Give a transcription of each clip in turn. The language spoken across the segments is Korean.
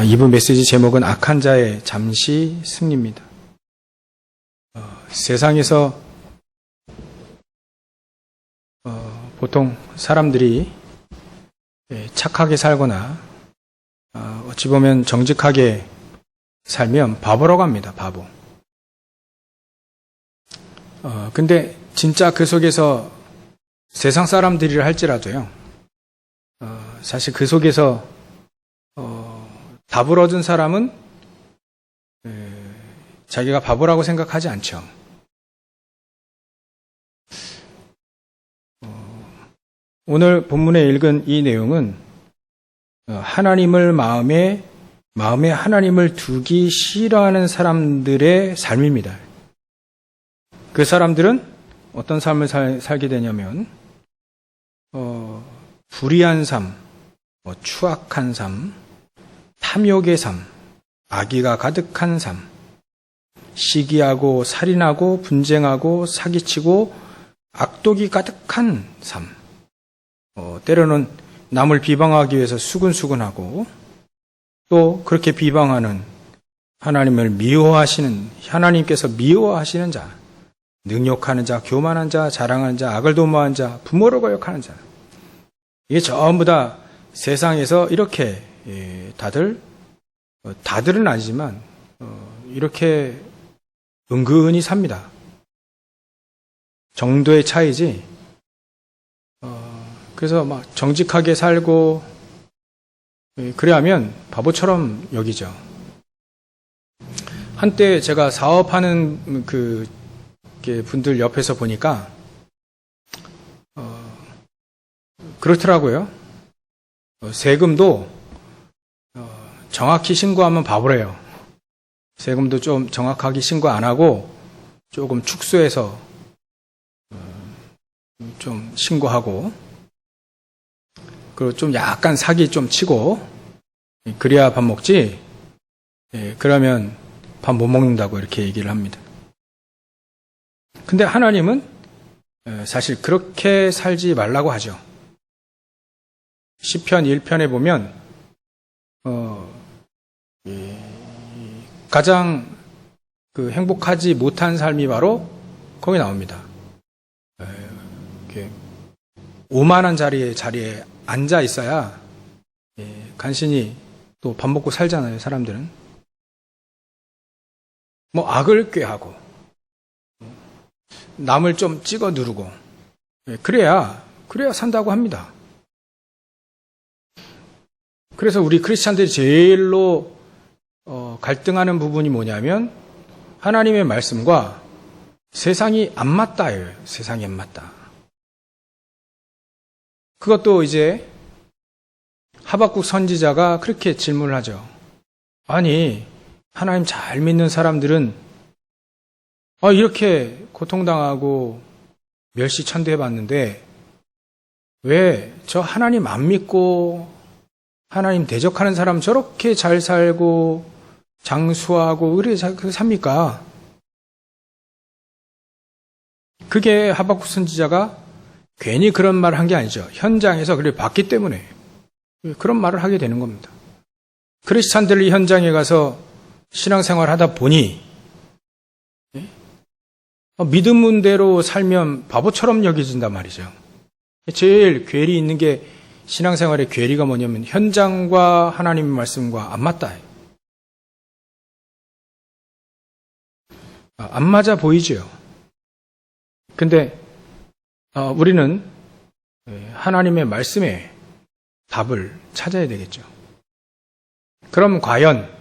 이번 메시지 제목은 악한 자의 잠시 승리입니다. 세상에서 보통 사람들이 착하게 살거나 어찌 보면 정직하게 살면 바보라고 합니다. 바보. 근데 진짜 그 속에서 세상 사람들이라 할지라도요, 사실 그 속에서 답을 얻은 사람은 자기가 바보라고 생각하지 않죠. 오늘 본문에 읽은 이 내용은 하나님을 마음에 하나님을 두기 싫어하는 사람들의 삶입니다. 그 사람들은 어떤 삶을 살게 되냐면 불의한 삶, 추악한 삶, 탐욕의 삶, 악의가 가득한 삶, 시기하고 살인하고 분쟁하고 사기치고 악독이 가득한 삶, 때로는 남을 비방하기 위해서 수근수근하고 또 그렇게 비방하는 하나님을 미워하시는, 하나님께서 미워하시는 자, 능욕하는 자, 교만한 자, 자랑하는 자, 악을 도모하는 자, 부모를 거역하는 자, 이게 전부 다 세상에서 이렇게 다들은 아니지만 이렇게 은근히 삽니다. 정도의 차이지. 그래서 막 정직하게 살고 그래야 하면 바보처럼 여기죠. 한때 제가 사업하는 그 분들 옆에서 보니까 그렇더라고요. 세금도 정확히 신고하면 바보래요. 세금도 좀 정확하게 신고 안 하고 조금 축소해서 좀 신고하고, 그리고 좀 약간 사기 좀 치고 그래야 밥 먹지, 그러면 밥 못 먹는다고 이렇게 얘기를 합니다. 근데 하나님은 사실 그렇게 살지 말라고 하죠. 시편 1편에 보면 가장 행복하지 못한 삶이 바로 거기 나옵니다. 오만한 자리에 앉아 있어야 간신히 또 밥 먹고 살잖아요. 사람들은 악을 꾀하고 남을 좀 찍어 누르고 그래야 산다고 합니다. 그래서 우리 크리스찬들이 제일로 갈등하는 부분이 뭐냐면 하나님의 말씀과 세상이 안 맞다예요. 세상이 안 맞다. 그것도 이제 하박국 선지자가 그렇게 질문을 하죠. 아니, 하나님 잘 믿는 사람들은 이렇게 고통당하고 멸시천대해봤는데 왜 저 하나님 안 믿고 하나님 대적하는 사람 저렇게 잘 살고 장수하고 그래 삽니까? 그게 하박국 선지자가 괜히 그런 말을 한 게 아니죠. 현장에서 그래 봤기 때문에 그런 말을 하게 되는 겁니다. 크리스찬들이 현장에 가서 신앙생활 하다 보니 믿음대로 살면 바보처럼 여겨진단 말이죠. 제일 괴리 있는 게, 신앙생활의 괴리가 뭐냐면 현장과 하나님의 말씀과 안 맞다. 안 맞아 보이죠. 근데 우리는 하나님의 말씀에 답을 찾아야 되겠죠. 그럼 과연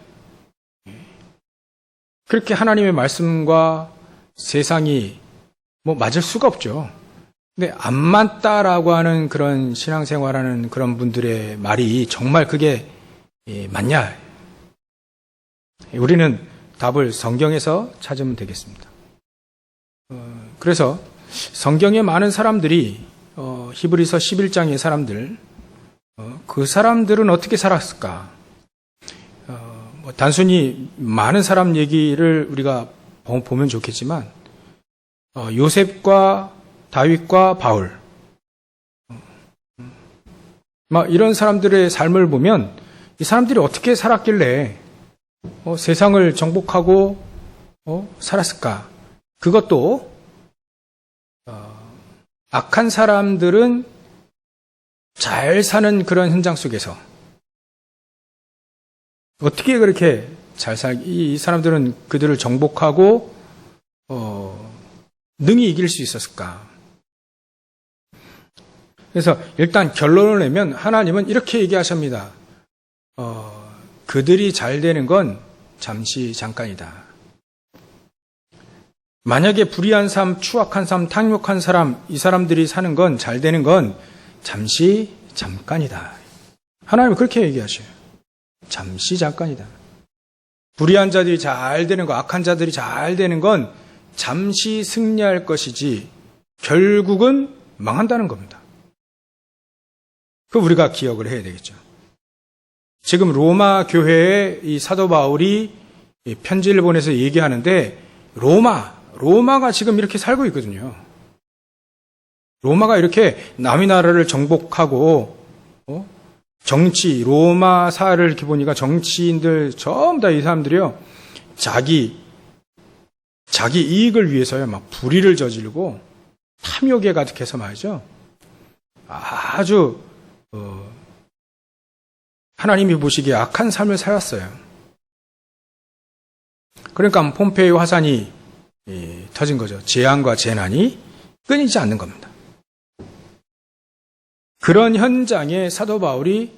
그렇게 하나님의 말씀과 세상이 맞을 수가 없죠. 근데 안 맞다라고 하는 그런 신앙생활하는 그런 분들의 말이 정말 그게 맞냐? 우리는 답을 성경에서 찾으면 되겠습니다. 그래서 성경에 많은 사람들이 히브리서 11장의 사람들, 그 사람들은 어떻게 살았을까? 단순히 많은 사람 얘기를 우리가 보면 좋겠지만 요셉과 다윗과 바울, 막 이런 사람들의 삶을 보면 이 사람들이 어떻게 살았길래 세상을 정복하고 살았을까? 그것도 악한 사람들은 잘 사는 그런 현장 속에서 어떻게 그렇게 이 사람들은 그들을 정복하고 능히 이길 수 있었을까? 그래서 일단 결론을 내면 하나님은 이렇게 얘기하십니다. 그들이 잘 되는 건 잠시 잠깐이다. 만약에 불의한 삶, 추악한 삶, 탕욕한 사람, 이 사람들이 사는 건, 잘 되는 건 잠시 잠깐이다. 하나님은 그렇게 얘기하셔요. 잠시 잠깐이다. 불의한 자들이 잘 되는 거, 악한 자들이 잘 되는 건 잠시 승리할 것이지 결국은 망한다는 겁니다. 그 우리가 기억을 해야 되겠죠. 지금 로마 교회에 이 사도 바울이 편지를 보내서 얘기하는데 로마가 지금 이렇게 살고 있거든요. 로마가 이렇게 남의 나라를 정복하고 정치, 로마사를 이렇게 보니까 정치인들 전부 다 이 사람들이요. 자기 이익을 위해서요. 막 불의를 저지르고 탐욕에 가득해서 말이죠. 아주 하나님이 보시기에 악한 삶을 살았어요. 그러니까 폼페이 화산이 터진 거죠. 재앙과 재난이 끊이지 않는 겁니다. 그런 현장에 사도 바울이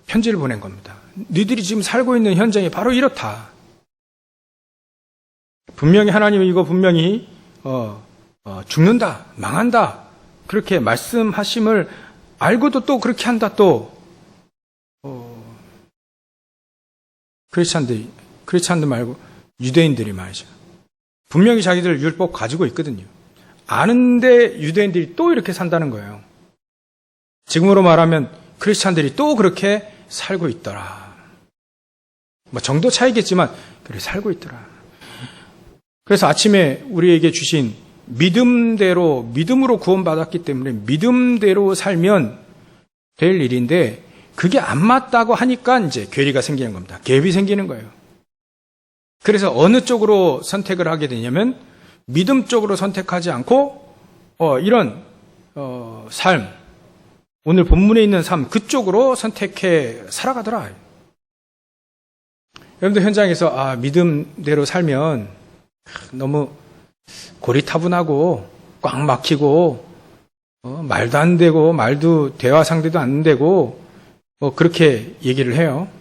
편지를 보낸 겁니다. 너희들이 지금 살고 있는 현장이 바로 이렇다. 분명히 하나님은 이거 분명히 죽는다, 망한다 그렇게 말씀하심을 알고도 또 그렇게 한다. 또 크리스찬들 말고 유대인들이 말이죠. 분명히 자기들 율법 가지고 있거든요. 아는데 유대인들이 또 이렇게 산다는 거예요. 지금으로 말하면 크리스찬들이 또 그렇게 살고 있더라. 뭐 정도 차이겠지만 그렇게 살고 있더라. 그래서 아침에 우리에게 주신 믿음으로 구원받았기 때문에 믿음대로 살면 될 일인데 그게 안 맞다고 하니까 이제 괴리가 생기는 겁니다. 갭이 생기는 거예요. 그래서 어느 쪽으로 선택을 하게 되냐면 믿음 쪽으로 선택하지 않고 이런 삶, 오늘 본문에 있는 삶 그쪽으로 선택해 살아가더라. 여러분들 현장에서 믿음대로 살면 너무 고리타분하고 꽉 막히고 말도 안 되고 말도 대화 상대도 안 되고 그렇게 얘기를 해요.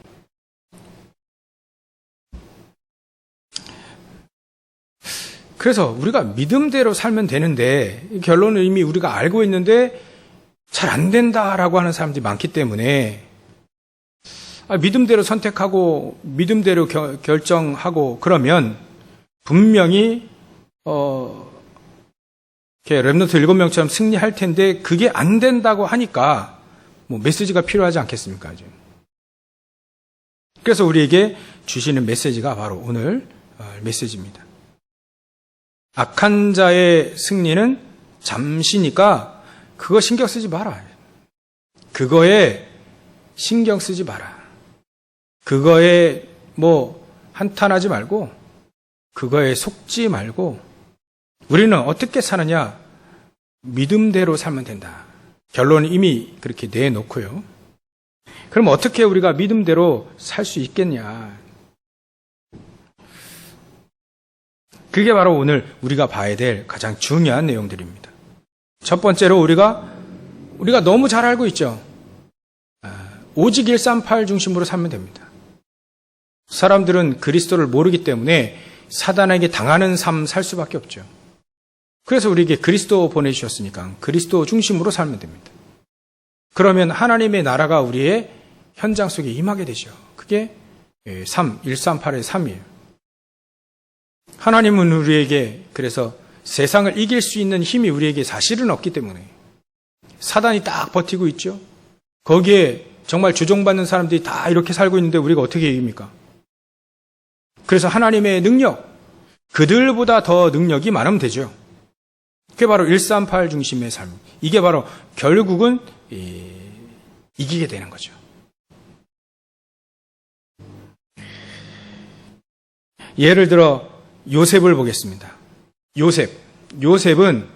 그래서 우리가 믿음대로 살면 되는데 결론은 이미 우리가 알고 있는데 잘 안 된다라고 하는 사람들이 많기 때문에 믿음대로 선택하고 믿음대로 결정하고 그러면 분명히 렘넌트 7명처럼 승리할 텐데 그게 안 된다고 하니까 메시지가 필요하지 않겠습니까? 그래서 우리에게 주시는 메시지가 바로 오늘 메시지입니다. 악한 자의 승리는 잠시니까 그거 신경 쓰지 마라. 그거에 신경 쓰지 마라. 그거에 한탄하지 말고 그거에 속지 말고 우리는 어떻게 사느냐? 믿음대로 살면 된다. 결론은 이미 그렇게 내놓고요. 그럼 어떻게 우리가 믿음대로 살 수 있겠냐? 그게 바로 오늘 우리가 봐야 될 가장 중요한 내용들입니다. 첫 번째로 우리가 너무 잘 알고 있죠. 오직 138 중심으로 살면 됩니다. 사람들은 그리스도를 모르기 때문에 사단에게 당하는 삶 살 수밖에 없죠. 그래서 우리에게 그리스도 보내주셨으니까 그리스도 중심으로 살면 됩니다. 그러면 하나님의 나라가 우리의 현장 속에 임하게 되죠. 그게 138의 3이에요. 하나님은 우리에게 그래서 세상을 이길 수 있는 힘이 우리에게 사실은 없기 때문에 사단이 딱 버티고 있죠. 거기에 정말 조종받는 사람들이 다 이렇게 살고 있는데 우리가 어떻게 이깁니까? 그래서 하나님의 능력, 그들보다 더 능력이 많으면 되죠. 그게 바로 138 중심의 삶. 이게 바로 결국은 이기게 되는 거죠. 예를 들어 요셉을 보겠습니다. 요셉은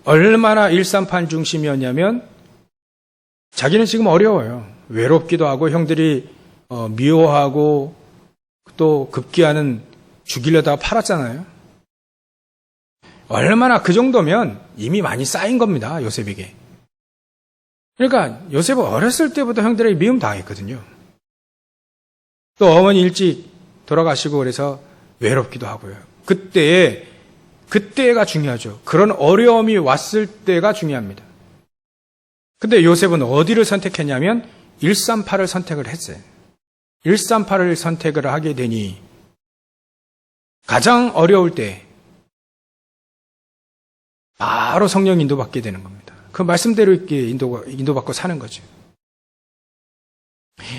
얼마나 일삼팔 중심이었냐면 자기는 지금 어려워요. 외롭기도 하고 형들이 미워하고 또 급기야는 죽이려다가 팔았잖아요. 얼마나 그 정도면 이미 많이 쌓인 겁니다. 요셉에게. 그러니까 요셉은 어렸을 때부터 형들에게 미움 당했거든요. 또 어머니 일찍 돌아가시고 그래서 외롭기도 하고요. 그때가 중요하죠. 그런 어려움이 왔을 때가 중요합니다. 근데 요셉은 어디를 선택했냐면 138을 선택을 했어요. 138을 선택을 하게 되니 가장 어려울 때 바로 성령 인도받게 되는 겁니다. 그 말씀대로 이렇게 인도받고 사는 거죠.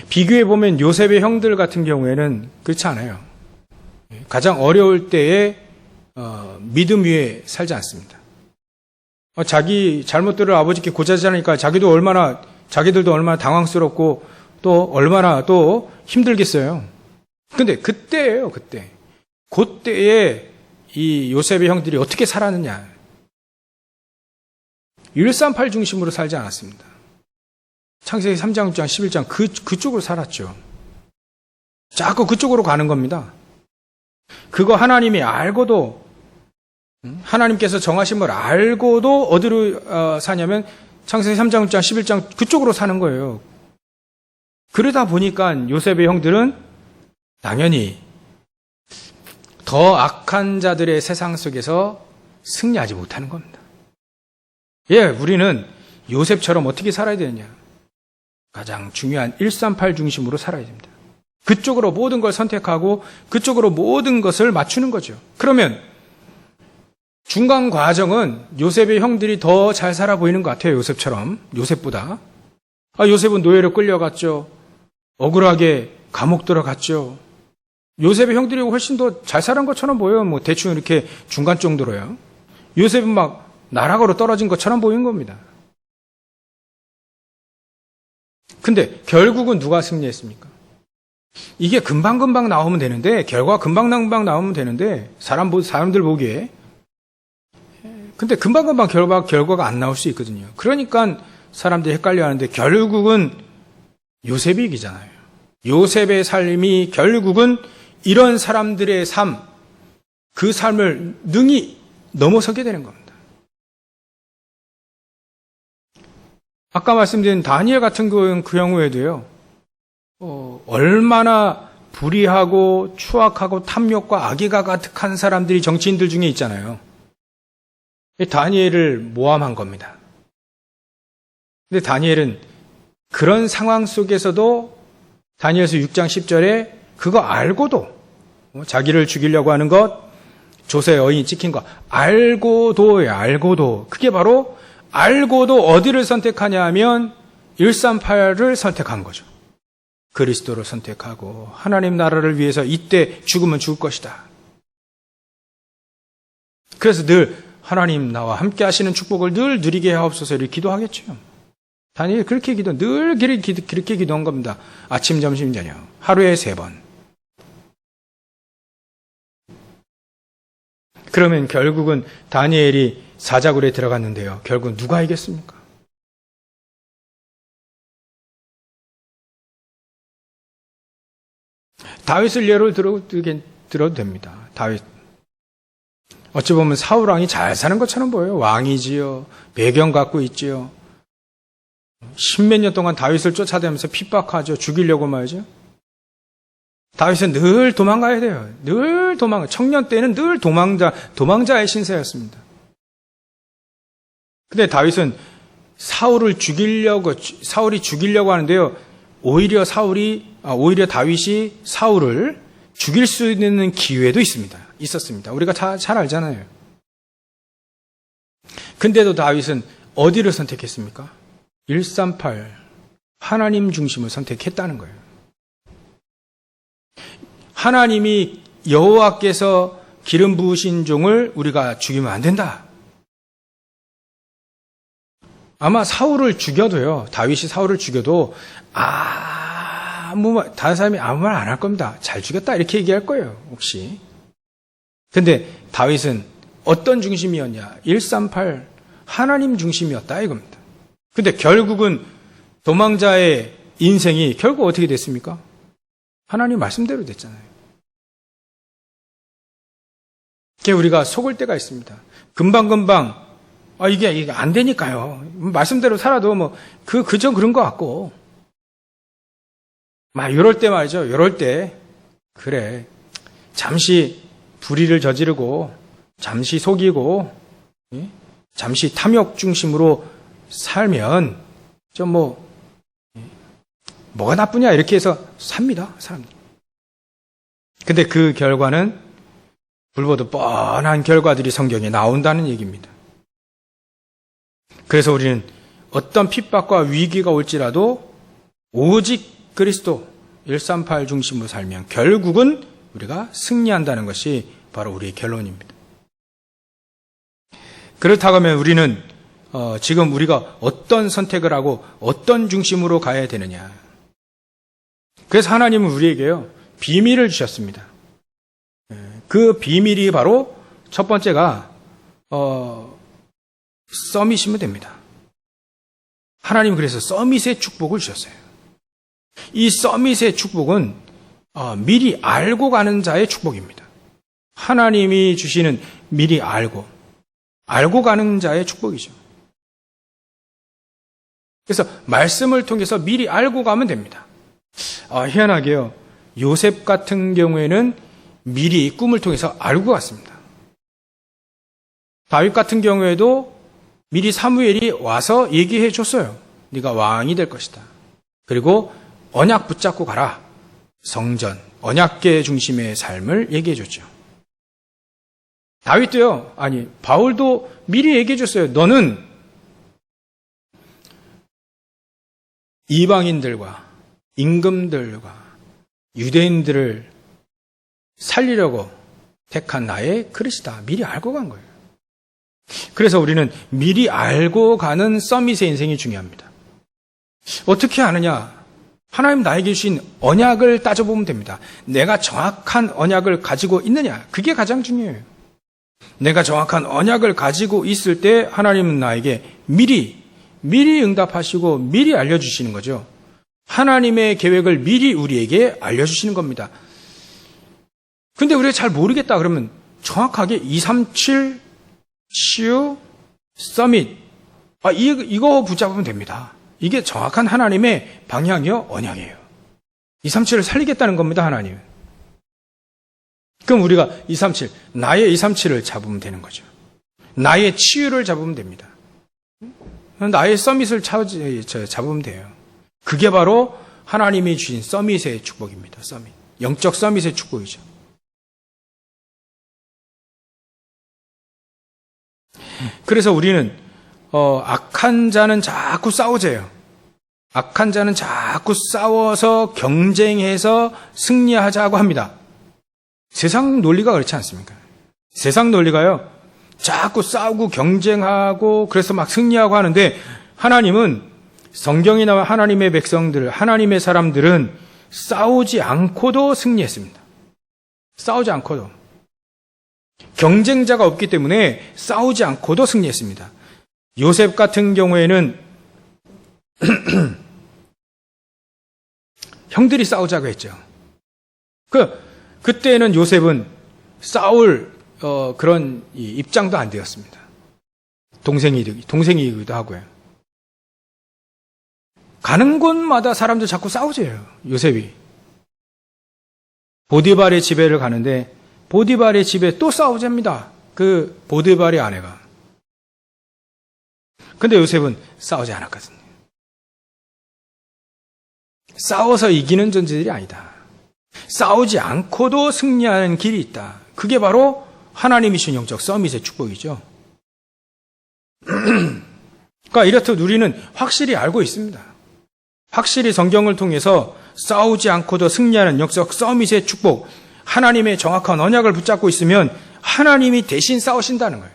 비교해 보면 요셉의 형들 같은 경우에는 그렇지 않아요. 가장 어려울 때에 믿음 위에 살지 않습니다. 자기 잘못들을 아버지께 고자질하니까 자기들도 얼마나 당황스럽고 또 얼마나 또 힘들겠어요. 근데 그때예요, 그때. 그때에 이 요셉의 형들이 어떻게 살았느냐. 138 중심으로 살지 않았습니다. 창세기 3장, 6장, 11장 그쪽으로 살았죠. 자꾸 그쪽으로 가는 겁니다. 그거 하나님이 알고도 하나님께서 정하신 걸 알고도 어디로 사냐면 창세기 3장, 6장, 11장 그쪽으로 사는 거예요. 그러다 보니까 요셉의 형들은 당연히 더 악한 자들의 세상 속에서 승리하지 못하는 겁니다. 우리는 요셉처럼 어떻게 살아야 되느냐. 가장 중요한 138 중심으로 살아야 됩니다. 그쪽으로 모든 걸 선택하고 그쪽으로 모든 것을 맞추는 거죠. 그러면 중간 과정은 요셉의 형들이 더 잘 살아 보이는 것 같아요. 요셉보다. 요셉은 노예로 끌려갔죠. 억울하게 감옥 들어갔죠. 요셉의 형들이 훨씬 더 잘 살은 것처럼 보여요. 뭐 대충 이렇게 중간 정도로요. 요셉은 막 나락으로 떨어진 것처럼 보이는 겁니다. 근데 결국은 누가 승리했습니까? 이게 금방금방 나오면 되는데, 결과 금방금방 나오면 되는데, 사람들 보기에. 근데 금방금방 결과가 안 나올 수 있거든요. 그러니까 사람들이 헷갈려 하는데, 결국은 요셉이 이기잖아요. 요셉의 삶이 결국은 이런 사람들의 그 삶을 능히 넘어서게 되는 겁니다. 아까 말씀드린 다니엘 같은 그 경우에도요, 얼마나 불의하고 추악하고 탐욕과 악의가 가득한 사람들이 정치인들 중에 있잖아요. 다니엘을 모함한 겁니다. 근데 다니엘은 그런 상황 속에서도 다니엘서 6장 10절에 그거 알고도 자기를 죽이려고 하는 것, 조세의 여인이 찍힌 거 알고도 그게 바로 알고도 어디를 선택하냐 하면 138을 선택한 거죠. 그리스도를 선택하고 하나님 나라를 위해서 이때 죽으면 죽을 것이다. 그래서 늘 하나님 나와 함께 하시는 축복을 늘 누리게 하옵소서 이렇게 기도하겠죠. 다니엘 그렇게 그렇게 기도한 겁니다. 아침, 점심, 저녁 하루에 3번. 그러면 결국은 다니엘이 사자굴에 들어갔는데요. 결국 누가 이겼습니까? 다윗을 예로 들어도 됩니다. 다윗. 어찌 보면 사울 왕이 잘 사는 것처럼 보여요. 왕이지요. 배경 갖고 있지요. 10몇 년 동안 다윗을 쫓아다니면서 핍박하죠. 죽이려고 말이죠. 다윗은 늘 도망가야 돼요. 늘 도망가. 청년 때는 늘 도망자의 신세였습니다. 근데 다윗은 사울이 죽이려고 하는데요. 오히려 다윗이 사울을 죽일 수 있는 기회도 있었습니다. 우리가 잘 알잖아요. 근데도 다윗은 어디를 선택했습니까? 138 하나님 중심을 선택했다는 거예요. 하나님이 여호와께서 기름 부으신 종을 우리가 죽이면 안 된다. 아마 사울을 죽여도요, 다윗이 사울을 죽여도 다른 사람이 아무 말 안 할 겁니다. 잘 죽였다 이렇게 얘기할 거예요, 혹시. 근데 다윗은 어떤 중심이었냐? 138 하나님 중심이었다 이겁니다. 근데 결국은 도망자의 인생이 결국 어떻게 됐습니까? 하나님 말씀대로 됐잖아요. 그게 우리가 속을 때가 있습니다. 금방금방 이게 안 되니까요. 말씀대로 살아도 그저 그런 것 같고. 이럴 때 말이죠. 이럴 때 그래. 잠시 불의를 저지르고 잠시 속이고 잠시 탐욕 중심으로 살면 뭐가 나쁘냐 이렇게 해서 삽니다, 사람들. 근데 그 결과는 불보듯 뻔한 결과들이 성경에 나온다는 얘기입니다. 그래서 우리는 어떤 핍박과 위기가 올지라도 오직 그리스도 138 중심으로 살면 결국은 우리가 승리한다는 것이 바로 우리의 결론입니다. 그렇다고 하면 우리는 지금 우리가 어떤 선택을 하고 어떤 중심으로 가야 되느냐. 그래서 하나님은 우리에게요, 비밀을 주셨습니다. 그 비밀이 바로 첫 번째가 서밋이면 됩니다. 하나님은 그래서 서밋의 축복을 주셨어요. 이 서밋의 축복은 미리 알고 가는 자의 축복입니다. 하나님이 주시는 미리 알고 가는 자의 축복이죠. 그래서 말씀을 통해서 미리 알고 가면 됩니다. 희한하게요, 요셉 같은 경우에는 미리 꿈을 통해서 알고 갔습니다. 다윗 같은 경우에도 미리 사무엘이 와서 얘기해 줬어요. 네가 왕이 될 것이다. 그리고 언약 붙잡고 가라. 성전, 언약계 중심의 삶을 얘기해 줬죠. 다윗도요, 바울도 미리 얘기해 줬어요. 너는 이방인들과 임금들과 유대인들을 살리려고 택한 나의 그릇이다. 미리 알고 간 거예요. 그래서 우리는 미리 알고 가는 서밋의 인생이 중요합니다. 어떻게 아느냐? 하나님 나에게 주신 언약을 따져보면 됩니다. 내가 정확한 언약을 가지고 있느냐? 그게 가장 중요해요. 내가 정확한 언약을 가지고 있을 때 하나님은 나에게 미리 응답하시고 미리 알려주시는 거죠. 하나님의 계획을 미리 우리에게 알려주시는 겁니다. 근데 우리가 잘 모르겠다 그러면 정확하게 237 치유 서밋 이거 붙잡으면 됩니다. 이게 정확한 하나님의 방향이요, 언약이에요. 237을 살리겠다는 겁니다, 하나님. 그럼 우리가 237, 나의 237을 잡으면 되는 거죠. 나의 치유를 잡으면 됩니다. 나의 서밋을 잡으면 돼요. 그게 바로 하나님이 주신 서밋의 축복입니다. 서밋. 영적 서밋의 축복이죠. 그래서 우리는 악한 자는 자꾸 싸우재요. 악한 자는 자꾸 싸워서 경쟁해서 승리하자고 합니다. 세상 논리가 그렇지 않습니까? 세상 논리가요, 자꾸 싸우고 경쟁하고 그래서 막 승리하고 하는데, 하나님은 성경에 나와 하나님의 백성들, 하나님의 사람들은 싸우지 않고도 승리했습니다. 싸우지 않고도. 경쟁자가 없기 때문에 싸우지 않고도 승리했습니다. 요셉 같은 경우에는 형들이 싸우자고 했죠. 그때는 요셉은 싸울 그런 입장도 안 되었습니다. 동생이기도 하고요. 가는 곳마다 사람들 자꾸 싸우재요, 요셉이. 보디발의 집에를 가는데 보디발의 집에 또 싸우잡니다. 그 보디발의 아내가. 근데 요셉은 싸우지 않았거든요. 싸워서 이기는 존재들이 아니다. 싸우지 않고도 승리하는 길이 있다. 그게 바로 하나님이 주신 영적 서밋의 축복이죠. 그러니까 이렇듯 우리는 확실히 알고 있습니다. 확실히 성경을 통해서 싸우지 않고도 승리하는 영적 서밋의 축복, 하나님의 정확한 언약을 붙잡고 있으면 하나님이 대신 싸우신다는 거예요.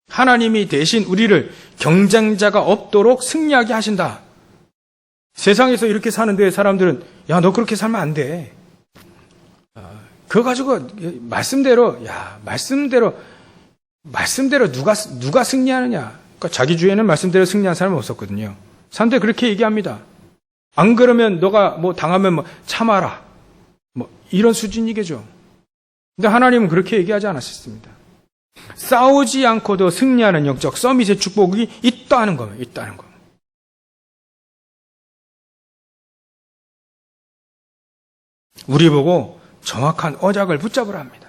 하나님이 대신 우리를 경쟁자가 없도록 승리하게 하신다. 세상에서 이렇게 사는데 사람들은 야, 너 그렇게 살면 안 돼. 그거 가지고 말씀대로 누가 승리하느냐. 그러니까 자기 주에는 말씀대로 승리한 사람은 없었거든요. 사람들이 그렇게 얘기합니다. 안 그러면 너가 뭐 당하면 뭐 참아라. 뭐 이런 수준이겠죠. 근데 하나님은 그렇게 얘기하지 않으셨습니다. 싸우지 않고도 승리하는 영적 서밋의 축복이 있다는 겁니다. 있다는 거. 우리 보고 정확한 언약을 붙잡으라 합니다.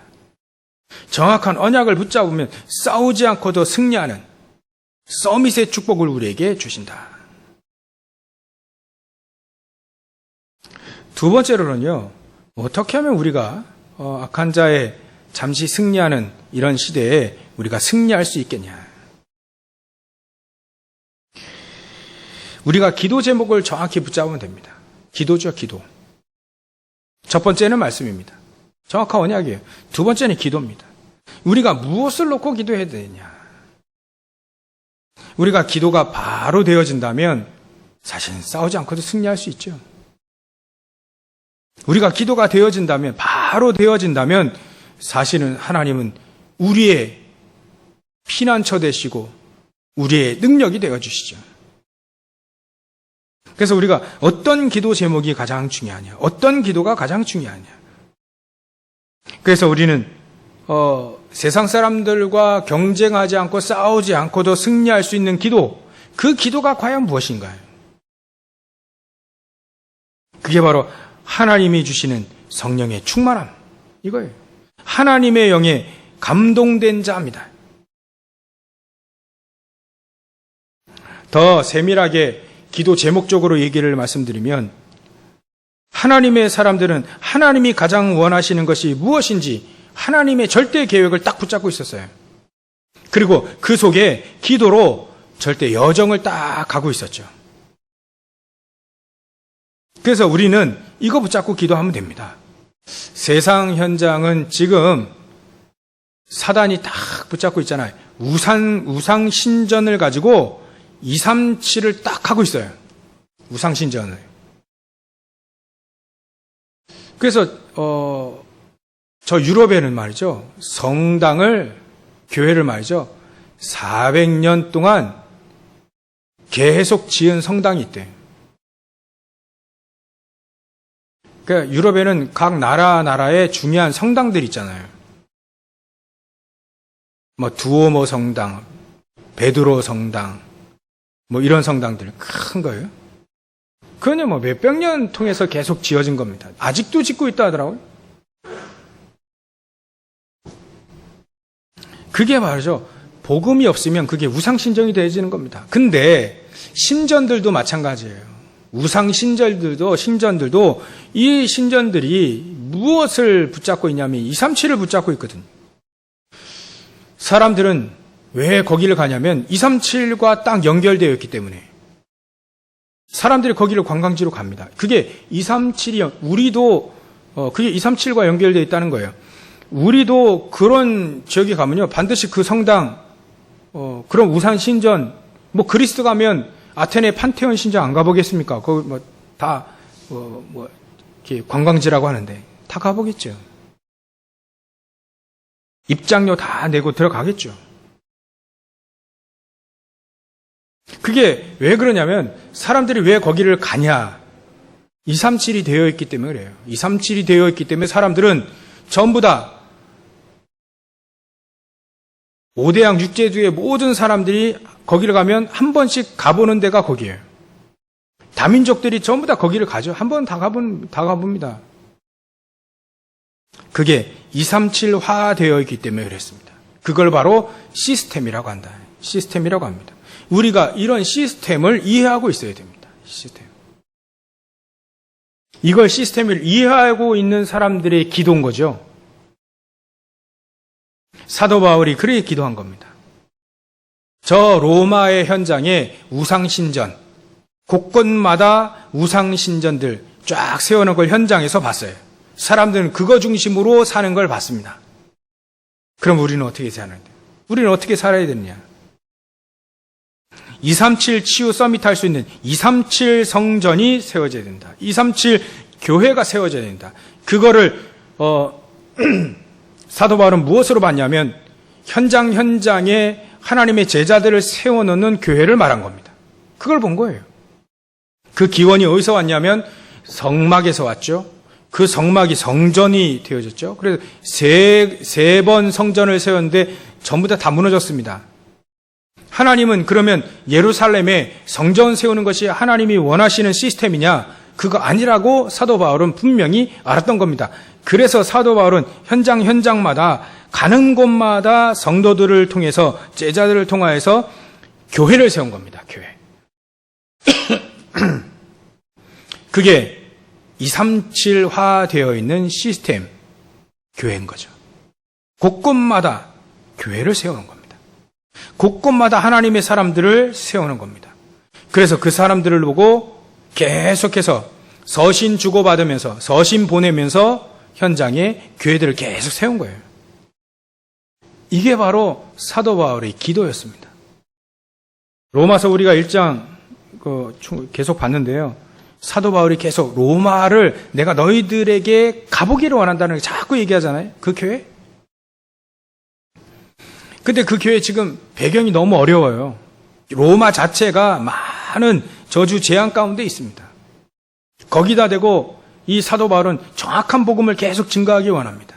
정확한 언약을 붙잡으면 싸우지 않고도 승리하는 서밋의 축복을 우리에게 주신다. 두 번째로는요, 어떻게 하면 우리가 악한 자의 잠시 승리하는 이런 시대에 우리가 승리할 수 있겠냐. 우리가 기도 제목을 정확히 붙잡으면 됩니다. 기도죠, 기도. 첫 번째는 말씀입니다. 정확한 언약이에요. 두 번째는 기도입니다. 우리가 무엇을 놓고 기도해야 되느냐. 우리가 기도가 바로 되어진다면 사실은 싸우지 않고도 승리할 수 있죠. 우리가 기도가 되어진다면, 바로 되어진다면 사실은 하나님은 우리의 피난처 되시고 우리의 능력이 되어주시죠. 그래서 우리가 어떤 기도 제목이 가장 중요하냐, 어떤 기도가 가장 중요하냐. 그래서 우리는 세상 사람들과 경쟁하지 않고 싸우지 않고도 승리할 수 있는 기도, 그 기도가 과연 무엇인가요? 그게 바로 하나님이 주시는 성령의 충만함, 이거예요. 하나님의 영에 감동된 자입니다. 더 세밀하게 기도 제목적으로 얘기를 말씀드리면, 하나님의 사람들은 하나님이 가장 원하시는 것이 무엇인지 하나님의 절대 계획을 딱 붙잡고 있었어요. 그리고 그 속에 기도로 절대 여정을 딱 가고 있었죠. 그래서 우리는 이거 붙잡고 기도하면 됩니다. 세상 현장은 지금 사단이 딱 붙잡고 있잖아요. 우상 신전을 가지고 237을 딱 하고 있어요. 우상 신전을. 그래서 저 유럽에는 말이죠, 성당을, 교회를 말이죠, 400년 동안 계속 지은 성당이 있대요. 그러니까 유럽에는 각 나라의 중요한 성당들 있잖아요. 뭐 두오모 성당, 베드로 성당, 뭐 이런 성당들 큰 거예요. 그건 뭐 몇백 년 통해서 계속 지어진 겁니다. 아직도 짓고 있다 하더라고요. 그게 말이죠, 복음이 없으면 그게 우상신전이 되어지는 겁니다. 근데 신전들도 마찬가지예요. 우상신전들도 이 신전들이 무엇을 붙잡고 있냐면 237을 붙잡고 있거든요. 사람들은 왜 거기를 가냐면 237과 딱 연결되어 있기 때문에 사람들이 거기를 관광지로 갑니다. 그게 237이, 우리도 그게 237과 연결되어 있다는 거예요. 우리도 그런 지역에 가면요, 반드시 그 성당, 그런 우상 신전, 뭐 그리스 가면 아테네 판테온 신전 안 가보겠습니까? 거기 뭐 다 이렇게 관광지라고 하는데 다 가보겠죠. 입장료 다 내고 들어가겠죠. 그게 왜 그러냐면 사람들이 왜 거기를 가냐? 237이 되어 있기 때문에 그래요. 237이 되어 있기 때문에 사람들은 전부 다 5대양 6제주의 모든 사람들이 거기를 가면 한 번씩 가보는 데가 거기예요. 다민족들이 전부 다 거기를 가죠. 한 번 다 가봅니다. 그게 237화 되어 있기 때문에 그랬습니다. 그걸 바로 시스템이라고 한다. 시스템이라고 합니다. 우리가 이런 시스템을 이해하고 있어야 됩니다. 시스템. 이걸 시스템을 이해하고 있는 사람들의 기도인 거죠. 사도 바울이 그렇게 기도한 겁니다. 저 로마의 현장에 우상신전, 곳곳마다 우상신전들 쫙 세워놓은 걸 현장에서 봤어요. 사람들은 그거 중심으로 사는 걸 봤습니다. 그럼 우리는 어떻게 사는 거예요? 우리는 어떻게 살아야 되느냐? 237 치유 서밋 할 수 있는 237 성전이 세워져야 된다. 237 교회가 세워져야 된다. 그거를 사도 바울은 무엇으로 봤냐면 현장에 하나님의 제자들을 세워놓는 교회를 말한 겁니다. 그걸 본 거예요. 그 기원이 어디서 왔냐면 성막에서 왔죠. 그 성막이 성전이 되어졌죠. 그래서 세 번 성전을 세웠는데 전부 다 무너졌습니다. 하나님은 그러면 예루살렘에 성전 세우는 것이 하나님이 원하시는 시스템이냐? 그거 아니라고 사도 바울은 분명히 알았던 겁니다. 그래서 사도 바울은 현장마다 가는 곳마다 성도들을 통해서 제자들을 통하여서 교회를 세운 겁니다. 교회. 그게 237화 되어 있는 시스템 교회인 거죠. 곳곳마다 교회를 세우는 겁니다. 곳곳마다 하나님의 사람들을 세우는 겁니다. 그래서 그 사람들을 보고 계속해서 서신 주고받으면서 서신 보내면서 현장에 교회들을 계속 세운 거예요. 이게 바로 사도 바울의 기도였습니다. 로마서 우리가 1장 계속 봤는데요. 사도 바울이 계속 로마를 내가 너희들에게 가보기를 원한다는 걸 자꾸 얘기하잖아요. 그 교회. 근데 그 교회 지금 배경이 너무 어려워요. 로마 자체가 많은 저주 재앙 가운데 있습니다. 거기다 대고 이 사도 바울은 정확한 복음을 계속 증거하기 원합니다.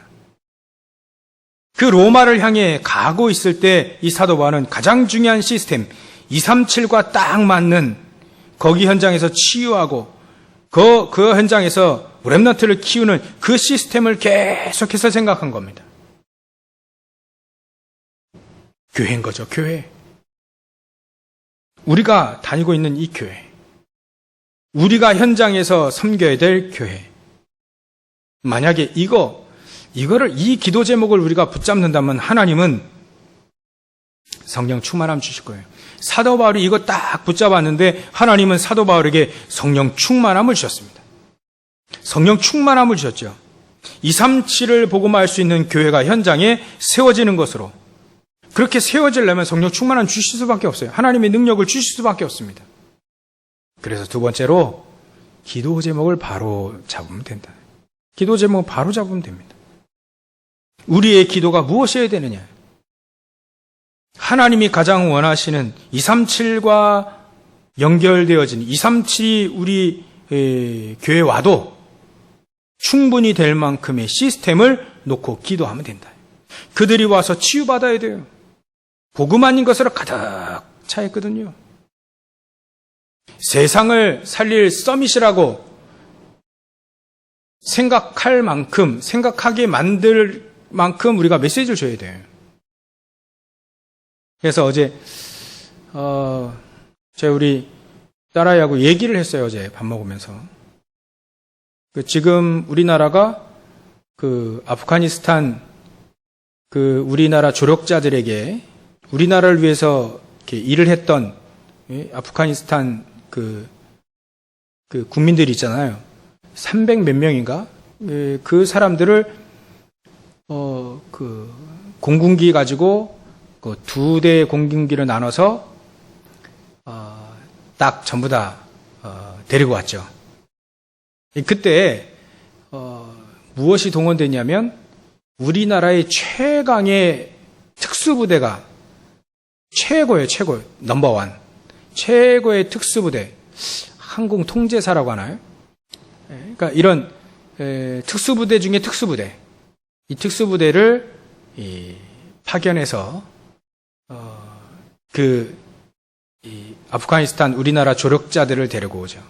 그 로마를 향해 가고 있을 때 이 사도 바울은 가장 중요한 시스템 237과 딱 맞는 거기 현장에서 치유하고 그 현장에서 렘넌트를 키우는 그 시스템을 계속해서 생각한 겁니다. 교회인 거죠. 교회. 우리가 다니고 있는 이 교회. 우리가 현장에서 섬겨야 될 교회. 만약에 이 기도 제목을 우리가 붙잡는다면 하나님은 성령 충만함 주실 거예요. 사도 바울이 이거 딱 붙잡았는데 하나님은 사도 바울에게 성령 충만함을 주셨습니다. 성령 충만함을 주셨죠. 237을 복음할 수 있는 교회가 현장에 세워지는 것으로 그렇게 세워지려면 성령 충만함 주실 수밖에 없어요. 하나님의 능력을 주실 수밖에 없습니다. 그래서 두 번째로 기도 제목을 바로 잡으면 된다. 기도 제목을 바로 잡으면 됩니다. 우리의 기도가 무엇이어야 되느냐? 하나님이 가장 원하시는 237과 연결되어진 237이 우리 교회에 와도 충분히 될 만큼의 시스템을 놓고 기도하면 된다. 그들이 와서 치유받아야 돼요. 복음 아닌 것으로 가득 차 있거든요. 세상을 살릴 서밋이라고 생각하게 만들 만큼 우리가 메시지를 줘야 돼요. 그래서 어제 제가 우리 딸아이하고 얘기를 했어요. 어제 밥 먹으면서 지금 우리나라가 아프가니스탄 우리나라 조력자들에게 우리나라를 위해서 이렇게 일을 했던 아프가니스탄 국민들이 있잖아요. 300 몇 명인가? 그 사람들을 공군기 가지고 2대의 공군기를 나눠서 딱 전부 다 데리고 왔죠. 그때 무엇이 동원됐냐면 우리나라의 최강의 특수부대가 최고예요. 넘버원. 최고의 특수부대. 항공통제사라고 하나요? 그러니까 이런 특수부대 중에 특수부대. 이 특수부대를 파견해서 아프가니스탄 우리나라 조력자들을 데리고 오죠.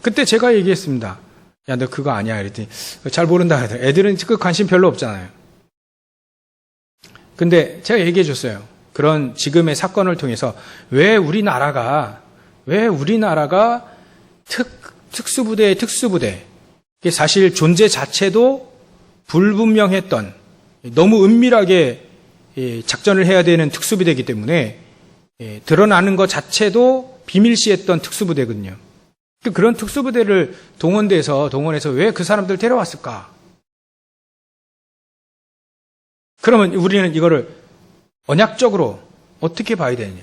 그때 제가 얘기했습니다. 야, 너 그거 아니야. 그랬더니 잘 모른다. 애들은 그 관심 별로 없잖아요. 근데 제가 얘기해 줬어요. 그런 지금의 사건을 통해서 왜 우리나라가 특수부대의 특수부대, 사실 존재 자체도 불분명했던 너무 은밀하게 작전을 해야 되는 특수부대이기 때문에 드러나는 것 자체도 비밀시했던 특수부대거든요. 그런 특수부대를 동원해서 왜 그 사람들 데려왔을까? 그러면 우리는 이거를 언약적으로 어떻게 봐야 되느냐?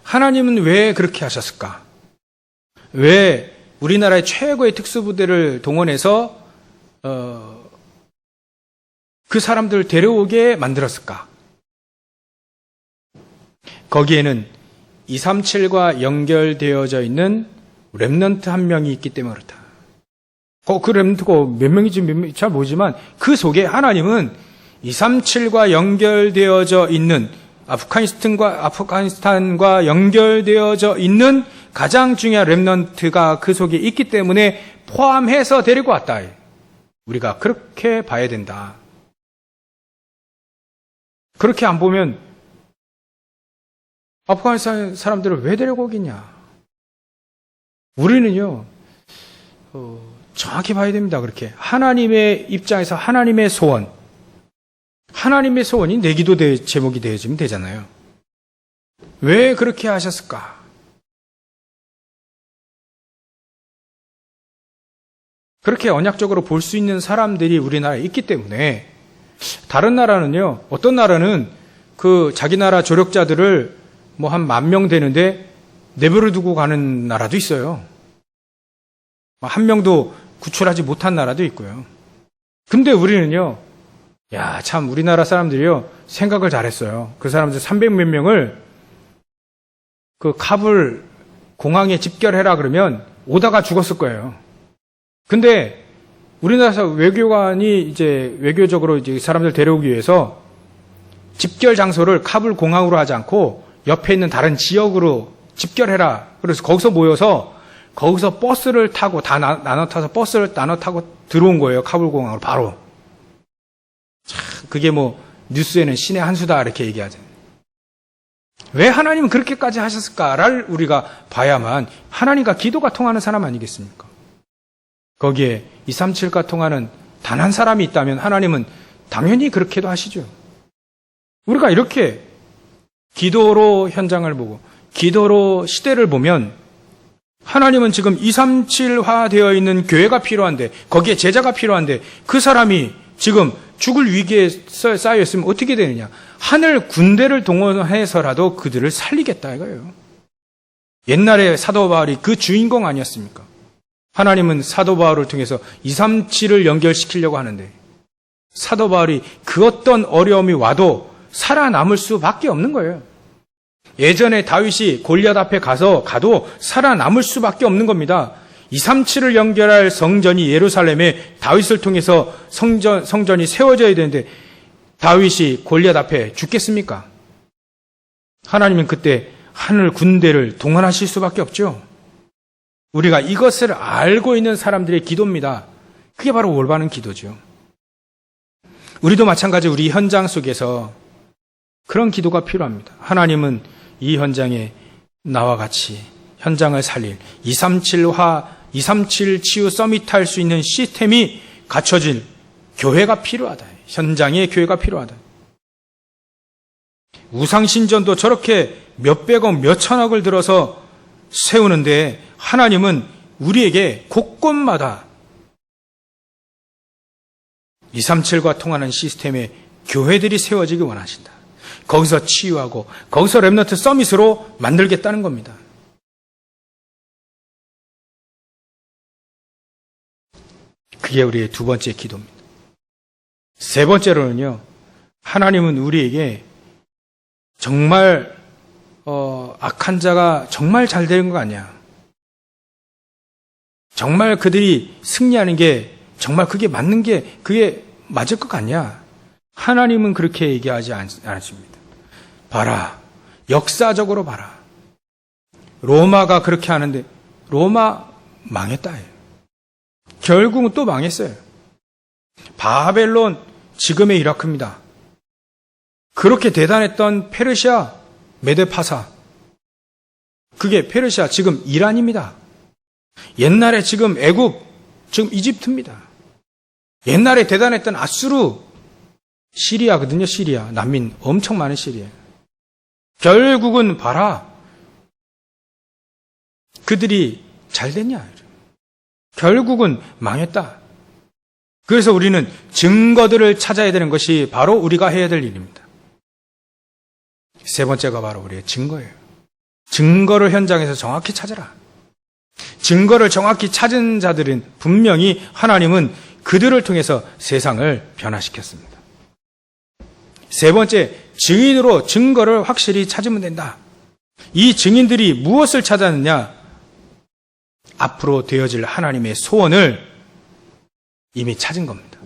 하나님은 왜 그렇게 하셨을까? 왜 우리나라의 최고의 특수부대를 동원해서 그 사람들을 데려오게 만들었을까? 거기에는 237과 연결되어져 있는 렘넌트 한 명이 있기 때문에 그렇다. 그 렘넌트가 몇 명인지 잘 모르지만 그 속에 하나님은 237과 연결되어져 있는 아프가니스탄과 연결되어져 있는 가장 중요한 렘넌트가 그 속에 있기 때문에 포함해서 데리고 왔다. 우리가 그렇게 봐야 된다. 그렇게 안 보면 아프가니스탄 사람들을 왜 데리고 오겠냐? 우리는요, 정확히 봐야 됩니다. 그렇게. 하나님의 입장에서 하나님의 소원. 하나님의 소원이 내 기도 제목이 되어지면 되잖아요. 왜 그렇게 하셨을까? 그렇게 언약적으로 볼 수 있는 사람들이 우리나라에 있기 때문에 다른 나라는요, 어떤 나라는 그 자기 나라 조력자들을 뭐 한 10,000명 되는데 내버려 두고 가는 나라도 있어요. 한 명도 구출하지 못한 나라도 있고요. 근데 우리는요, 야, 참, 우리나라 사람들이요, 생각을 잘했어요. 그 사람들 300몇 명을 그 카불 공항에 집결해라 그러면 오다가 죽었을 거예요. 근데 우리나라 외교관이 이제 외교적으로 이제 사람들 데려오기 위해서 집결 장소를 카불 공항으로 하지 않고 옆에 있는 다른 지역으로 집결해라. 그래서 거기서 모여서 거기서 버스를 타고 다 나눠 타서 버스를 나눠 타고 들어온 거예요. 카불 공항으로 바로. 참, 그게 뭐 뉴스에는 신의 한 수다 이렇게 얘기하죠. 왜 하나님은 그렇게까지 하셨을까를 우리가 봐야만 하나님과 기도가 통하는 사람 아니겠습니까? 거기에 237과 통하는 단 한 사람이 있다면 하나님은 당연히 그렇게도 하시죠. 우리가 이렇게 기도로 현장을 보고 기도로 시대를 보면 하나님은 지금 237화 되어 있는 교회가 필요한데 거기에 제자가 필요한데 그 사람이 지금 죽을 위기에 쌓여 있으면 어떻게 되느냐? 하늘 군대를 동원해서라도 그들을 살리겠다 이거예요. 옛날에 사도 바울이 그 주인공 아니었습니까? 하나님은 사도 바울을 통해서 237을 연결시키려고 하는데 사도 바울이 그 어떤 어려움이 와도 살아남을 수밖에 없는 거예요. 예전에 다윗이 골리앗 앞에 가도 살아남을 수밖에 없는 겁니다. 237을 연결할 성전이 예루살렘에 다윗을 통해서 성전이 세워져야 되는데 다윗이 골리앗 앞에 죽겠습니까? 하나님은 그때 하늘 군대를 동원하실 수밖에 없죠. 우리가 이것을 알고 있는 사람들의 기도입니다. 그게 바로 올바른 기도죠. 우리도 마찬가지 우리 현장 속에서 그런 기도가 필요합니다. 하나님은 이 현장에 나와 같이 현장을 살릴 237 치유 서밋 할 수 있는 시스템이 갖춰진 교회가 필요하다. 현장에 교회가 필요하다. 우상신전도 저렇게 몇백억, 몇천억을 들어서 세우는데 하나님은 우리에게 곳곳마다 237과 통하는 시스템의 교회들이 세워지기 원하신다. 거기서 치유하고 거기서 렘넌트 서밋으로 만들겠다는 겁니다. 그게 우리의 두 번째 기도입니다. 세 번째로는요, 하나님은 우리에게 정말 악한 자가 정말 잘 되는 거 아니야. 정말 그들이 승리하는 게 정말 그게 맞는 게 그게 맞을 것 같냐? 하나님은 그렇게 얘기하지 않으십니다. 봐라. 역사적으로 봐라. 로마가 그렇게 하는데 로마 망했다. 결국은 또 망했어요. 바벨론, 지금의 이라크입니다. 그렇게 대단했던 페르시아, 메데파사. 그게 페르시아, 지금 이란입니다. 옛날에 지금 애굽, 지금 이집트입니다. 옛날에 대단했던 아수르, 시리아거든요. 시리아. 난민 엄청 많은 시리아. 결국은 봐라. 그들이 잘 됐냐? 결국은 망했다. 그래서 우리는 증거들을 찾아야 되는 것이 바로 우리가 해야 될 일입니다. 세 번째가 바로 우리의 증거예요. 증거를 현장에서 정확히 찾아라. 증거를 정확히 찾은 자들은 분명히 하나님은 그들을 통해서 세상을 변화시켰습니다. 세 번째, 증인으로 증거를 확실히 찾으면 된다. 이 증인들이 무엇을 찾았느냐? 앞으로 되어질 하나님의 소원을 이미 찾은 겁니다.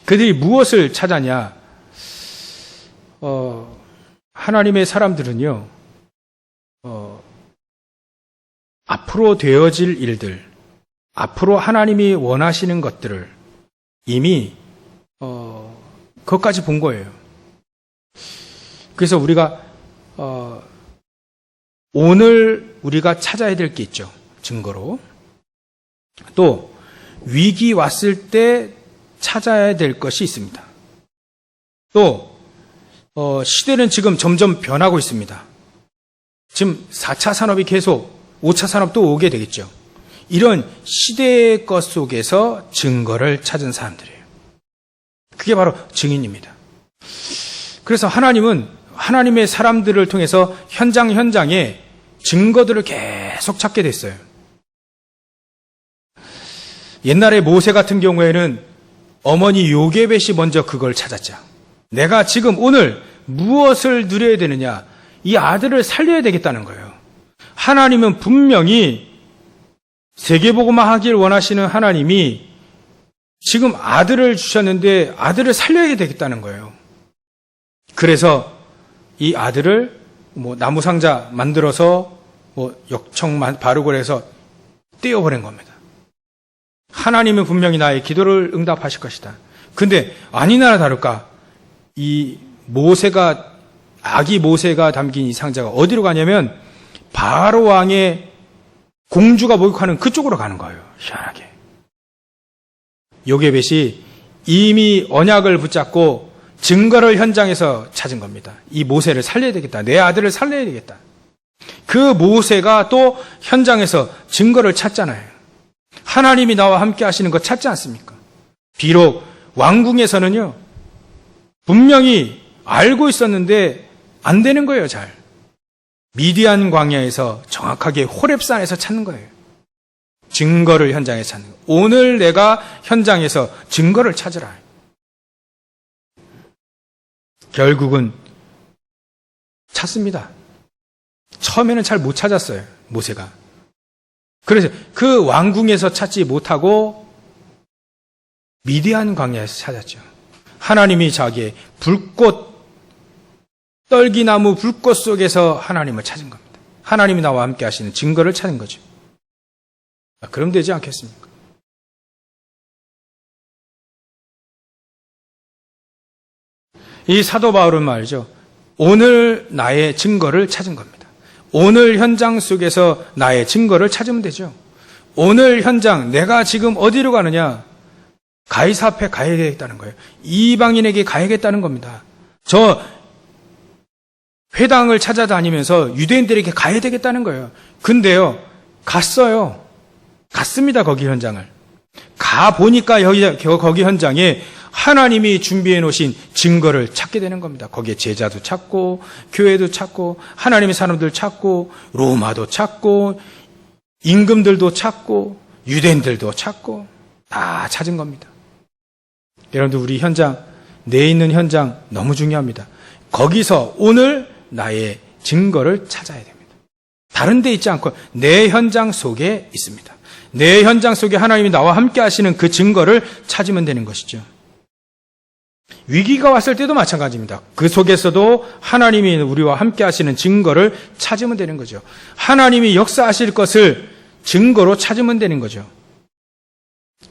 그들이 무엇을 찾았냐? 하나님의 사람들은요, 앞으로 되어질 일들, 앞으로 하나님이 원하시는 것들을 이미 그것까지 본 거예요. 그래서 우리가 오늘 우리가 찾아야 될 게 있죠. 증거로. 또 위기 왔을 때 찾아야 될 것이 있습니다. 또 시대는 지금 점점 변하고 있습니다. 지금 4차 산업이 계속 5차 산업도 오게 되겠죠. 이런 시대의 것 속에서 증거를 찾은 사람들이에요. 그게 바로 증인입니다. 그래서 하나님은 하나님의 사람들을 통해서 현장에 증거들을 계속 찾게 됐어요. 옛날에 모세 같은 경우에는 어머니 요게벳이 먼저 그걸 찾았죠. 내가 지금 오늘 무엇을 누려야 되느냐? 이 아들을 살려야 되겠다는 거예요. 하나님은 분명히 세계복음화 하길 원하시는 하나님이 지금 아들을 주셨는데 아들을 살려야 되겠다는 거예요. 그래서 이 아들을 나무 상자 만들어서 역청 바르고 해서 떼어버린 겁니다. 하나님은 분명히 나의 기도를 응답하실 것이다. 근데 아니나 다를까 이 아기 모세가 담긴 이 상자가 어디로 가냐면 바로 왕의 공주가 목욕하는 그쪽으로 가는 거예요. 희한하게. 요게벳이 이미 언약을 붙잡고 증거를 현장에서 찾은 겁니다. 이 모세를 살려야 되겠다. 내 아들을 살려야 되겠다. 그 모세가 또 현장에서 증거를 찾잖아요. 하나님이 나와 함께 하시는 거 찾지 않습니까? 비록 왕궁에서는요, 분명히 알고 있었는데 안 되는 거예요, 잘. 미디안 광야에서 정확하게 호렙산에서 찾는 거예요. 증거를 현장에 찾는 거예요. 오늘 내가 현장에서 증거를 찾으라. 결국은 찾습니다. 처음에는 잘 못 찾았어요, 모세가. 그래서 그 왕궁에서 찾지 못하고 미디안 광야에서 찾았죠. 하나님이 자기의 떨기나무 불꽃 속에서 하나님을 찾은 겁니다. 하나님이 나와 함께 하시는 증거를 찾은 거죠. 그럼 되지 않겠습니까? 이 사도 바울은 말이죠. 오늘 나의 증거를 찾은 겁니다. 오늘 현장 속에서 나의 증거를 찾으면 되죠. 오늘 현장, 내가 지금 어디로 가느냐? 가이사 앞에 가야겠다는 거예요. 이방인에게 가야겠다는 겁니다. 저 회당을 찾아다니면서 유대인들에게 가야 되겠다는 거예요. 근데요, 갔어요. 갔습니다, 거기 현장을. 가보니까 거기 현장에 하나님이 준비해 놓으신 증거를 찾게 되는 겁니다. 거기에 제자도 찾고, 교회도 찾고, 하나님의 사람들 찾고, 로마도 찾고, 임금들도 찾고, 유대인들도 찾고, 다 찾은 겁니다. 여러분들, 우리 현장, 내 있는 현장 너무 중요합니다. 거기서 오늘 나의 증거를 찾아야 됩니다. 다른 데 있지 않고 내 현장 속에 있습니다. 내 현장 속에 하나님이 나와 함께 하시는 그 증거를 찾으면 되는 것이죠. 위기가 왔을 때도 마찬가지입니다. 그 속에서도 하나님이 우리와 함께 하시는 증거를 찾으면 되는 거죠. 하나님이 역사하실 것을 증거로 찾으면 되는 거죠.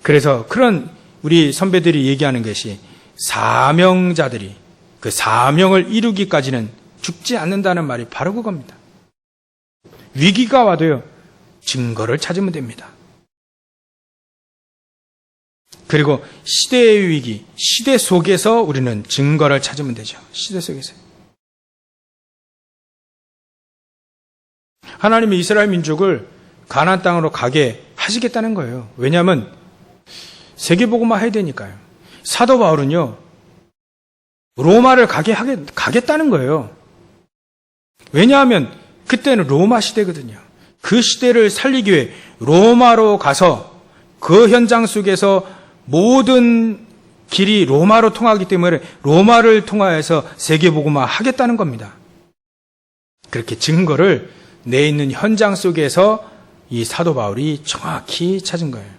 그래서 그런 우리 선배들이 얘기하는 것이 사명자들이 그 사명을 이루기까지는 죽지 않는다는 말이 바로 그겁니다. 위기가 와도요, 증거를 찾으면 됩니다. 그리고 시대의 위기, 시대 속에서 우리는 증거를 찾으면 되죠. 시대 속에서. 하나님이 이스라엘 민족을 가나안 땅으로 가게 하시겠다는 거예요. 왜냐하면 세계복음화 해야 되니까요. 사도 바울은요, 로마를 가겠다는 거예요. 왜냐하면 그때는 로마 시대거든요. 그 시대를 살리기 위해 로마로 가서 그 현장 속에서 모든 길이 로마로 통하기 때문에 로마를 통하여서 세계복음화 하겠다는 겁니다. 그렇게 증거를 내 있는 현장 속에서 이 사도 바울이 정확히 찾은 거예요.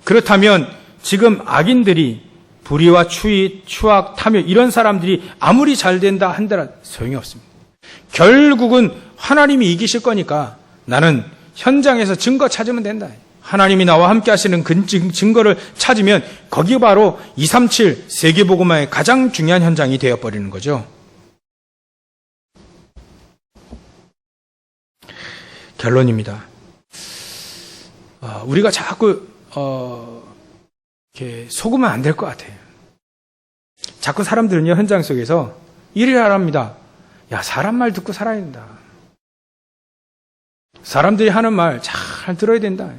그렇다면 지금 악인들이 불의와 추위, 추악, 탐욕 이런 사람들이 아무리 잘 된다 한다라 소용이 없습니다. 결국은 하나님이 이기실 거니까 나는 현장에서 증거 찾으면 된다. 하나님이 나와 함께 하시는 그 증거를 찾으면 거기 바로 237 세계복음화의 가장 중요한 현장이 되어버리는 거죠. 결론입니다. 우리가 자꾸 이렇게 속으면 안 될 것 같아요. 자꾸 사람들은요 현장 속에서 일을 하랍니다. 야, 사람 말 듣고 살아야 된다. 사람들이 하는 말 잘 들어야 된다.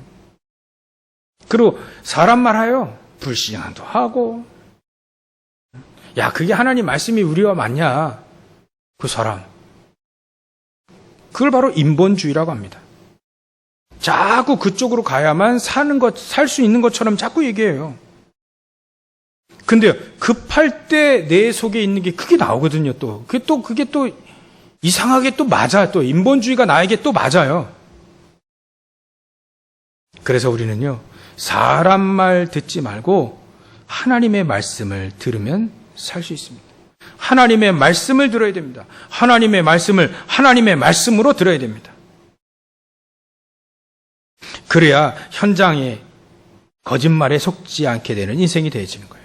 그리고 사람 말하여 불신앙도 하고, 야, 그게 하나님 말씀이 우리와 맞냐? 그 사람. 그걸 바로 인본주의라고 합니다. 자꾸 그쪽으로 가야만 살 수 있는 것처럼 자꾸 얘기해요. 근데요, 급할 때 내 속에 있는 게 그게 나오거든요, 또. 그게 또 이상하게 또 맞아. 또 인본주의가 나에게 또 맞아요. 그래서 우리는요, 사람 말 듣지 말고 하나님의 말씀을 들으면 살 수 있습니다. 하나님의 말씀을 들어야 됩니다. 하나님의 말씀을 하나님의 말씀으로 들어야 됩니다. 그래야 현장에 거짓말에 속지 않게 되는 인생이 되어지는 거예요.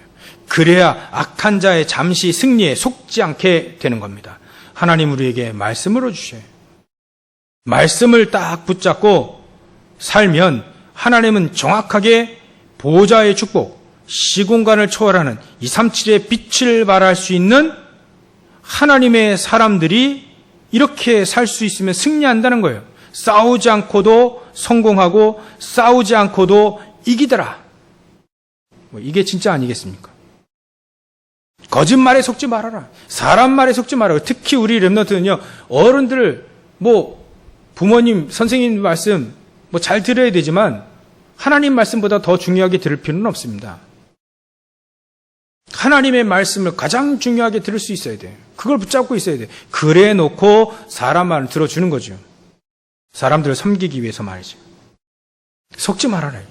그래야 악한 자의 잠시 승리에 속지 않게 되는 겁니다. 하나님 우리에게 말씀으로 주셔요. 말씀을 딱 붙잡고 살면 하나님은 정확하게 보호자의 축복, 시공간을 초월하는 237의 빛을 발할 수 있는 하나님의 사람들이 이렇게 살 수 있으면 승리한다는 거예요. 싸우지 않고도 성공하고 싸우지 않고도 이기더라. 이게 진짜 아니겠습니까? 거짓말에 속지 말아라. 사람 말에 속지 말아라. 특히 우리 렘넌트는요, 어른들, 부모님, 선생님 말씀, 잘 들어야 되지만, 하나님 말씀보다 더 중요하게 들을 필요는 없습니다. 하나님의 말씀을 가장 중요하게 들을 수 있어야 돼요. 그걸 붙잡고 있어야 돼요. 그래 놓고 사람 말을 들어주는 거죠. 사람들을 섬기기 위해서 말이죠. 속지 말아라.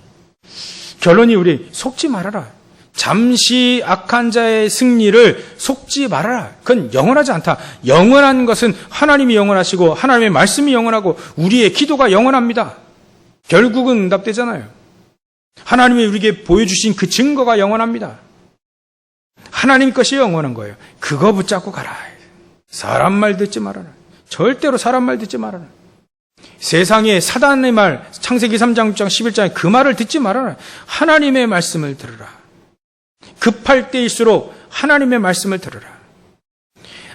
결론이 우리 속지 말아라. 잠시 악한 자의 승리를 속지 말아라. 그건 영원하지 않다. 영원한 것은 하나님이 영원하시고 하나님의 말씀이 영원하고 우리의 기도가 영원합니다. 결국은 응답되잖아요. 하나님이 우리에게 보여주신 그 증거가 영원합니다. 하나님 것이 영원한 거예요. 그거 붙잡고 가라. 사람 말 듣지 말아라. 절대로 사람 말 듣지 말아라. 세상에 사단의 말, 창세기 3장, 6장, 11장에 그 말을 듣지 말아라. 하나님의 말씀을 들으라. 급할 때일수록 하나님의 말씀을 들으라.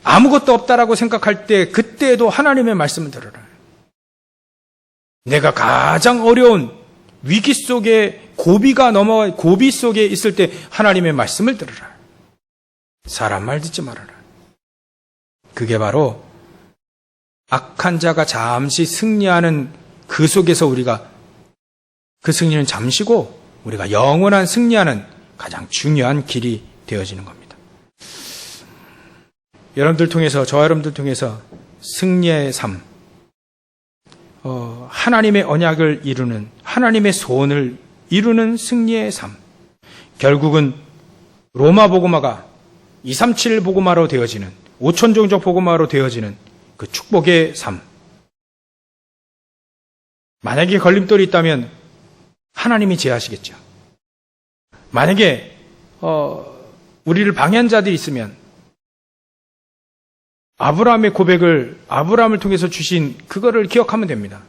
아무것도 없다라고 생각할 때 그때에도 하나님의 말씀을 들으라. 내가 가장 어려운 위기 속에 고비 속에 있을 때 하나님의 말씀을 들으라. 사람 말 듣지 말아라. 그게 바로 악한 자가 잠시 승리하는 그 속에서 우리가 그 승리는 잠시고 우리가 영원한 승리하는 가장 중요한 길이 되어지는 겁니다. 여러분들 통해서, 저와 여러분들 통해서 승리의 삶, 하나님의 언약을 이루는, 하나님의 소원을 이루는 승리의 삶, 결국은 로마 복음화가 237 복음화로 되어지는, 5천 종족 복음화로 되어지는 그 축복의 삶. 만약에 걸림돌이 있다면 하나님이 제하시겠죠. 만약에 우리를 방해한 자들이 있으면 아브라함의 고백을 아브라함을 통해서 주신 그거를 기억하면 됩니다.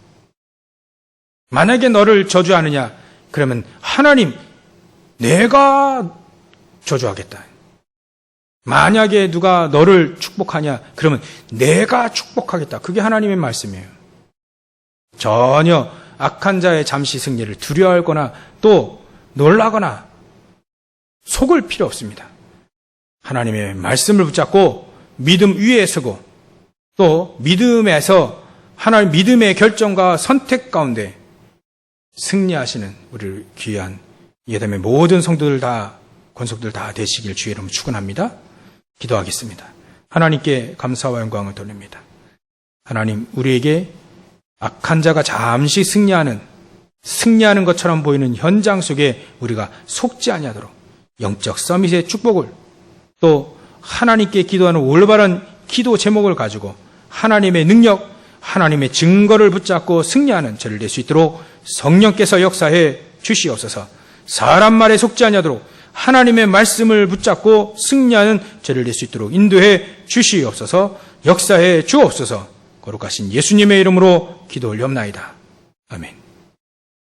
만약에 너를 저주하느냐, 그러면 하나님, 내가 저주하겠다. 만약에 누가 너를 축복하냐, 그러면 내가 축복하겠다. 그게 하나님의 말씀이에요. 전혀 악한 자의 잠시 승리를 두려워하거나 또 놀라거나 속을 필요 없습니다. 하나님의 말씀을 붙잡고 믿음 위에 서고 또 믿음에서 하나님 믿음의 결정과 선택 가운데 승리하시는 우리 귀한 예담의 모든 성도들 다 권속들 다 되시길 주의 이름으로 축원합니다. 기도하겠습니다. 하나님께 감사와 영광을 돌립니다. 하나님, 우리에게 악한 자가 잠시 승리하는 것처럼 보이는 현장 속에 우리가 속지 아니하도록 영적 서밋의 축복을 또 하나님께 기도하는 올바른 기도 제목을 가지고 하나님의 능력, 하나님의 증거를 붙잡고 승리하는 저를 낼 수 있도록 성령께서 역사해 주시옵소서. 사람 말에 속지 아니하도록 하나님의 말씀을 붙잡고 승리하는 저를 낼 수 있도록 인도해 주시옵소서. 역사해 주옵소서. 거룩하신 예수님의 이름으로 기도 올리옵나이다. 아멘.